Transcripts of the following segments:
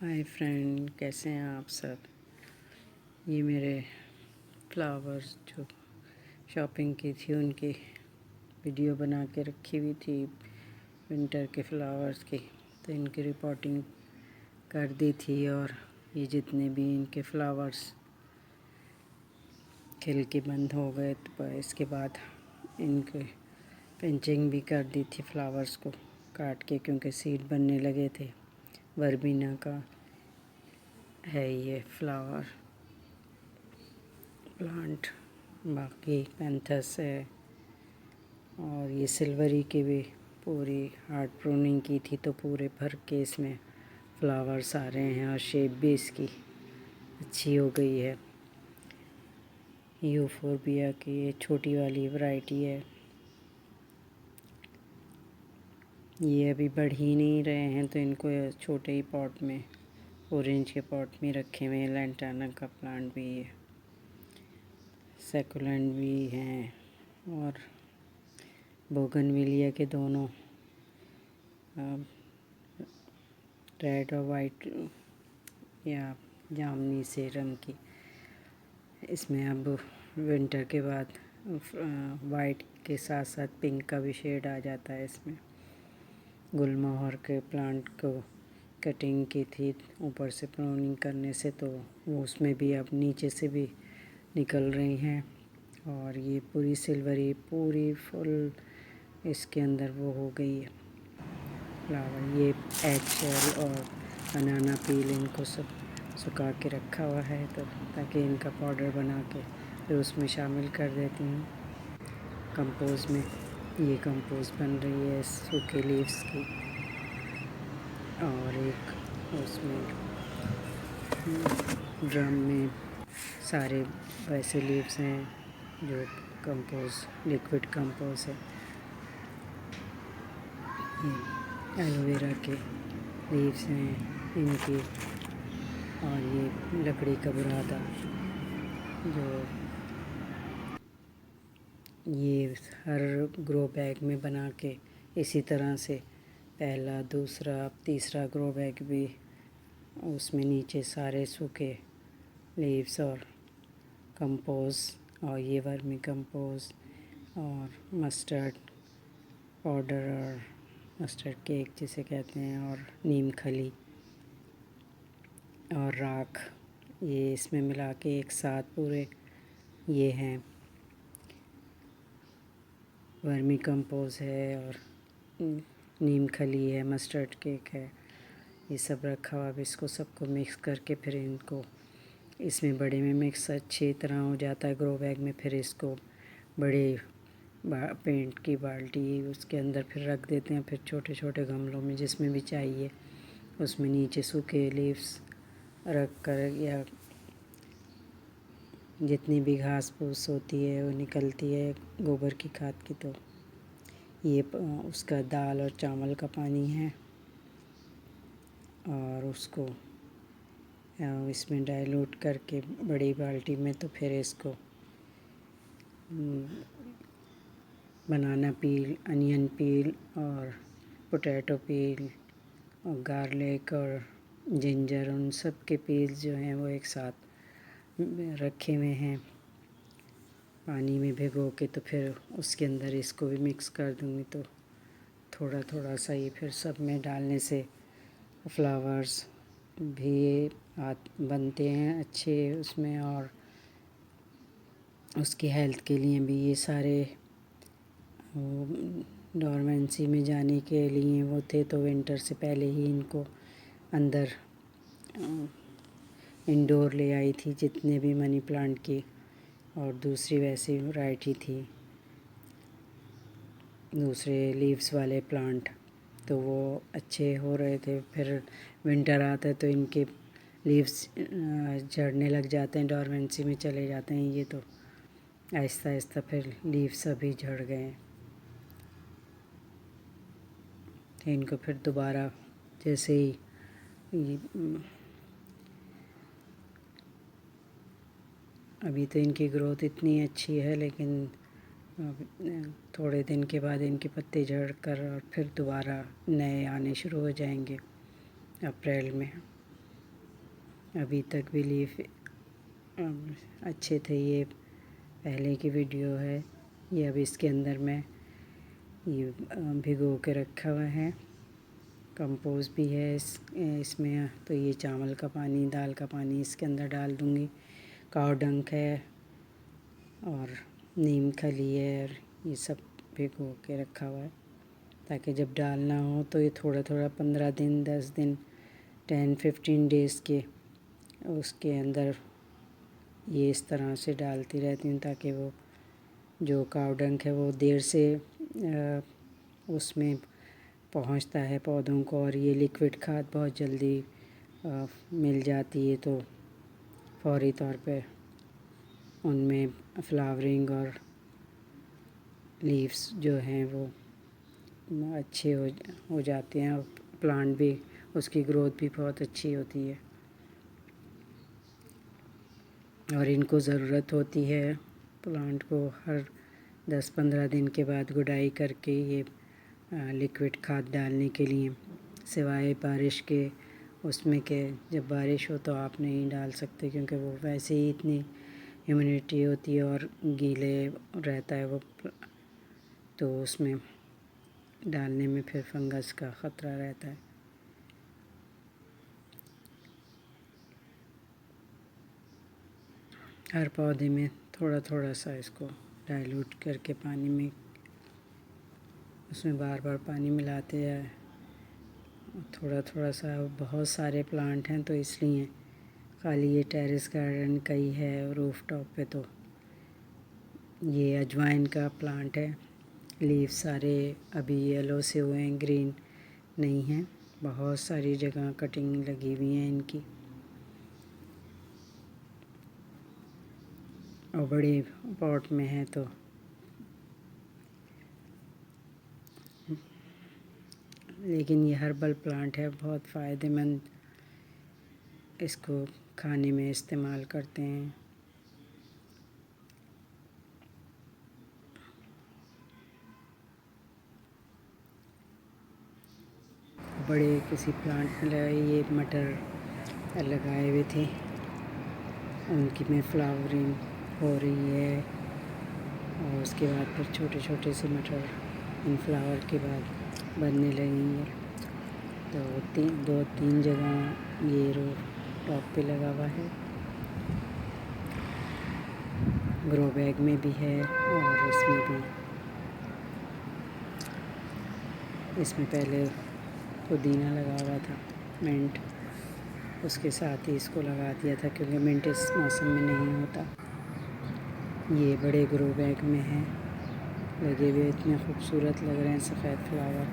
Hi friend, کیسے ہیں آپ سب؟ یہ میرے فلاورز جو شاپنگ کی تھی ان کی ویڈیو بنا کے رکھی ہوئی تھی ونٹر کے فلاورز کی، تو ان کی رپورٹنگ کر دی تھی، اور یہ جتنے بھی ان کے فلاورز کھل کے بند ہو گئے تو اس کے بعد ان کے پینچنگ بھی کر دی تھی فلاورز کو کاٹ کے، کیونکہ سیڈ بننے لگے تھے۔ وربینا کا ہے یہ فلاور پلانٹ، باقی پینتھس ہے، اور یہ سلوری کی بھی پوری ہارڈ پروننگ کی تھی تو پورے بھر کے اس میں فلاورز آ رہے ہیں، اور شیپ بھی اس کی اچھی ہو گئی ہے۔ یوفوربیا کی یہ چھوٹی والی ورائٹی ہے، یہ ابھی بڑھ ہی نہیں رہے ہیں تو ان کو چھوٹے ہی پاٹ میں، اورنج کے پاٹ میں رکھے ہوئے ہیں۔ لینٹانا کا پلانٹ بھی ہے، سیکولینٹ بھی ہیں، اور بوگنویلیا کے دونوں ریڈ اور وائٹ یا جامنی سے رنگ کی، اس میں اب ونٹر کے بعد وائٹ کے ساتھ ساتھ پنک کا بھی شیڈ آ جاتا ہے اس میں۔ گل مہر کے پلانٹ کو کٹنگ کی تھی اوپر سے پروننگ کرنے سے، تو وہ اس میں بھی اب نیچے سے بھی نکل رہی ہیں، اور یہ پوری سلوری پوری فل اس کے اندر وہ ہو گئی ہے فلاور۔ یہ ایگ شیل اور بنانا پیل ان کو سب سکھا کے رکھا ہوا ہے تو تاکہ ان کا پاؤڈر بنا کے پھر اس میں شامل کر دیتی ہوں کمپوز میں۔ یہ کمپوز بن رہی ہے سوکھے لیوز کی، اور ایک اس میں ڈرم میں سارے ویسے لیوز ہیں جو کمپوز لیکوڈ کمپوز ہے۔ یہ ایلو ویرا کے لیوز ہیں ان کی، اور یہ لکڑی کا برادہ جو یہ ہر گرو بیگ میں بنا کے اسی طرح سے پہلا، دوسرا، تیسرا گرو بیگ بھی اس میں نیچے سارے سوکھے لیوز اور کمپوز، اور یہ ورمی کمپوز اور مسٹرڈ پاؤڈر اور مسٹرڈ کیک جسے کہتے ہیں، اور نیم کھلی اور راکھ، یہ اس میں ملا کے ایک ساتھ پورے یہ ہیں۔ ورمی کمپوز ہے، اور نیم کھلی ہے، مسٹرڈ کیک ہے، یہ سب رکھا ہوا۔ اب اس کو سب کو مکس کر کے پھر ان کو اس میں بڑے میں مکس اچھی طرح ہو جاتا ہے گرو بیگ میں، پھر اس کو بڑے پینٹ کی بالٹی اس کے اندر پھر رکھ دیتے ہیں، پھر چھوٹے چھوٹے گملوں میں جس میں بھی چاہیے اس میں نیچے سوکھے لیوز رکھ کر، یا جتنی بھی گھاس پھوس ہوتی ہے وہ نکلتی ہے گوبر کی کھاد کی، تو یہ اس کا دال اور چاول کا پانی ہے، اور اس کو اس میں ڈائلوٹ کر کے بڑی بالٹی میں، تو پھر اس کو بنانا پیل، انین پیل اور پوٹیٹو پیل اور گارلک اور جنجر، ان سب کے پیلز جو ہیں وہ ایک ساتھ رکھے ہوئے ہیں پانی میں بھگو کے، تو پھر اس کے اندر اس کو بھی مکس کر دوں گی، تو تھوڑا تھوڑا سا یہ پھر سب میں ڈالنے سے فلاورز بھی بنتے ہیں اچھے اس میں، اور اس کی ہیلتھ کے لیے بھی یہ سارے ڈورمنسی میں جانے کے لیے وہ تھے، تو ونٹر سے پہلے ہی ان کو اندر انڈور لے آئی تھی جتنے بھی منی پلانٹ کی، اور دوسری ویسی ورائٹی تھی دوسرے لیوز والے پلانٹ، تو وہ اچھے ہو رہے تھے۔ پھر ونٹر آتا ہے تو ان کے لیوز جھڑنے لگ جاتے ہیں، ڈورمنسی میں چلے جاتے ہیں، یہ تو آہستہ آہستہ پھر لیوز سبھی جھڑ گئے ہیں، ان کو پھر دوبارہ جیسے ہی ابھی تو ان کی گروتھ اتنی اچھی ہے، لیکن تھوڑے دن کے بعد ان کے پتے جھڑ کر اور پھر دوبارہ نئے آنے شروع ہو جائیں گے اپریل میں۔ ابھی تک بھی لیف اچھے تھے. یہ پہلے کی ویڈیو ہے. یہ اب اس کے اندر میں یہ بھگو کے رکھا ہوا ہے. کمپوز بھی ہے اس میں. تو یہ چاول کا پانی، دال کا پانی اس کے اندر ڈال دوں گی. کاؤ ڈنک ہے اور نیم کھلی ہے، اور یہ سب بھگو کے رکھا ہوا ہے تاکہ جب ڈالنا ہو تو یہ تھوڑا تھوڑا 15 دن 10 دن 10-15 ڈیز کے اس کے اندر یہ اس طرح سے ڈالتی رہتی ہوں تاکہ وہ جو کاؤ ڈنک ہے وہ دیر سے اس میں پہنچتا ہے پودوں کو، اور یہ لیکوڈ کھاد بہت جلدی مل جاتی ہے تو فوری طور پہ ان میں فلاورنگ اور لیوز جو ہیں وہ اچھے ہو جاتے ہیں، اور پلانٹ بھی اس کی گروتھ بھی بہت اچھی ہوتی ہے. اور ان کو ضرورت ہوتی ہے پلانٹ کو ہر 10-15 دن کے بعد گڈائی کر کے یہ لیکوڈ کھاد ڈالنے کے لیے، سوائے بارش کے. اس میں کہ جب بارش ہو تو آپ نہیں ڈال سکتے کیونکہ وہ ویسے ہی اتنی ہیومیڈیٹی ہوتی ہے اور گیلے رہتا ہے وہ، تو اس میں ڈالنے میں پھر فنگس کا خطرہ رہتا ہے. ہر پودے میں تھوڑا تھوڑا سا اس کو ڈائلوٹ کر کے پانی میں، اس میں بار بار پانی ملاتے جائے. تھوڑا تھوڑا سا. بہت سارے پلانٹ ہیں تو اس لیے خالی یہ ٹیرس گارڈن کا ہی ہے. روف ٹاپ پہ تو یہ اجوائن کا پلانٹ ہے. لیف سارے ابھی یلو سے ہوئے ہیں، گرین نہیں ہیں. بہت ساری جگہ کٹنگ لگی ہوئی ہیں ان کی، اور بڑی پاٹ میں ہے تو لیکن یہ ہربل پلانٹ ہے، بہت فائدہ مند. اس کو کھانے میں استعمال کرتے ہیں. بڑے کسی پلانٹ میں لگائے، یہ مٹر لگائے ہوئے تھے، ان کی میں فلاورنگ ہو رہی ہے. اور اس کے بعد پھر چھوٹے چھوٹے سے مٹر ان فلاور کے بعد بننے لگیں گے. تو 2-3 جگہ یہ روف ٹاپ پہ لگا ہوا ہے. گرو بیگ میں بھی ہے اور اس میں بھی. اس میں پہلے پودینہ لگا ہوا تھا، منٹ، اس کے ساتھ ہی اس کو لگا دیا تھا کیونکہ منٹ اس موسم میں نہیں ہوتا. یہ بڑے گرو بیگ میں ہیں لگے ہوئے، اتنے خوبصورت لگ رہے ہیں سفید فلاور.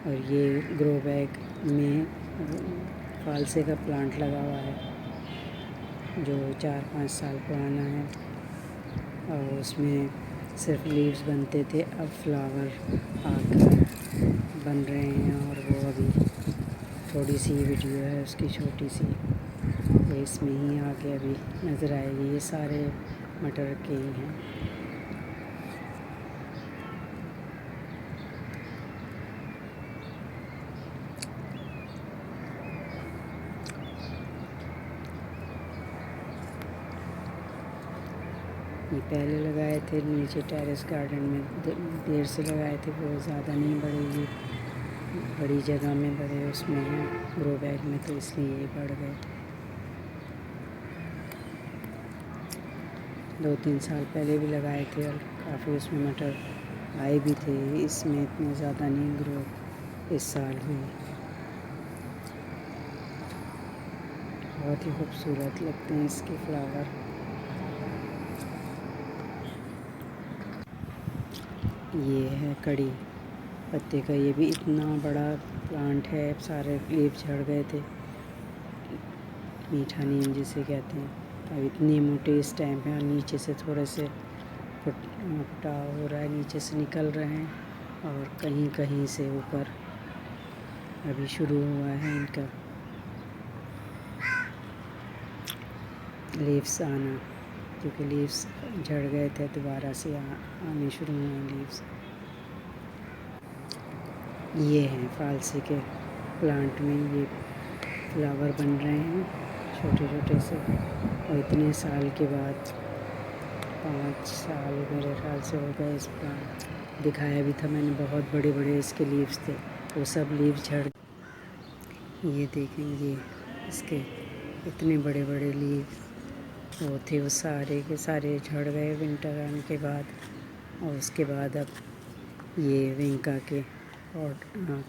اور یہ گرو بیگ میں فالسے کا پلانٹ لگا ہوا ہے جو 4-5 سال پرانا ہے، اور اس میں صرف لیوز بنتے تھے. اب فلاور آ کر بن رہے ہیں، اور وہ ابھی تھوڑی سی ویڈیو ہے اس کی چھوٹی سی، یہ اس میں ہی آگے ابھی نظر آئے گی. یہ سارے مٹر کے ہی ہیں. یہ پہلے لگائے تھے نیچے ٹیرس گارڈن میں، دیر سے لگائے تھے، وہ زیادہ نہیں بڑھے. یہ بڑی جگہ میں بڑے اس میں ہیں گرو بیگ میں، تو اس لیے یہ بڑھ گئے. 2-3 سال پہلے بھی لگائے تھے اور کافی اس میں مٹر آئے بھی تھے. اس میں اتنے زیادہ نہیں گرو اس سال ہوئی. بہت ہی خوبصورت لگتے ہیں اس کے فلاور. یہ ہے کڑی پتے کا، یہ بھی اتنا بڑا پلانٹ ہے. سارے لیف جھڑ گئے تھے. میٹھا نیم جسے کہتے ہیں. اب اتنی موٹی اس ٹائم ہے، اور نیچے سے تھوڑے سے پٹاؤ ہو رہا ہے، نیچے سے نکل رہے ہیں، اور کہیں کہیں سے اوپر ابھی شروع ہوا ہے ان کا لیوز آنا، کیونکہ لیوز جھڑ گئے تھے دوبارہ سے آنے شروع ہوئے ہیں لیوز. یہ ہیں فالسے کے پلانٹ میں یہ فلاور بن رہے ہیں چھوٹے چھوٹے سے، اور اتنے سال کے بعد 5 سال میرے خیال سے ہو گئے اس پلانٹ، دکھایا بھی تھا میں نے، بہت بڑے بڑے اس کے لیوز تھے، وہ سب لیوز جھڑ، یہ دیکھیں یہ اس کے اتنے بڑے بڑے لیوز وہ تھے، وہ سارے کے سارے جھڑ گئے ونٹر آنے کے بعد۔ اور اس کے بعد اب یہ ونکا کے اور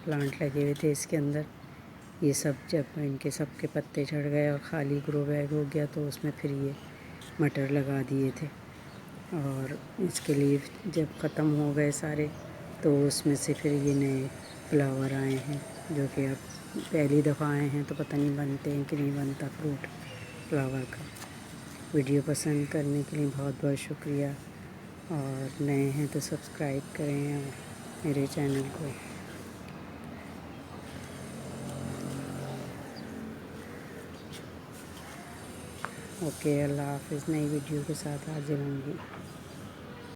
پلانٹ لگے ہوئے تھے اس کے اندر، یہ سب جب ان کے سب کے پتے جھڑ گئے اور خالی گرو بیگ ہو گیا تو اس میں پھر یہ مٹر لگا دیے تھے، اور اس کے لیے جب ختم ہو گئے سارے تو اس میں سے پھر یہ نئے فلاور آئے ہیں، جو کہ اب پہلی دفعہ آئے ہیں تو پتہ نہیں بنتے ہیں کہ نہیں بنتا فروٹ فلاور کا۔ ویڈیو پسند کرنے کے لیے بہت بہت شکریہ، اور نئے ہیں تو سبسکرائب کریں میرے چینل کو۔ اوکے، اللہ حافظ، نئی ویڈیو کے ساتھ حاضر ہوں گی۔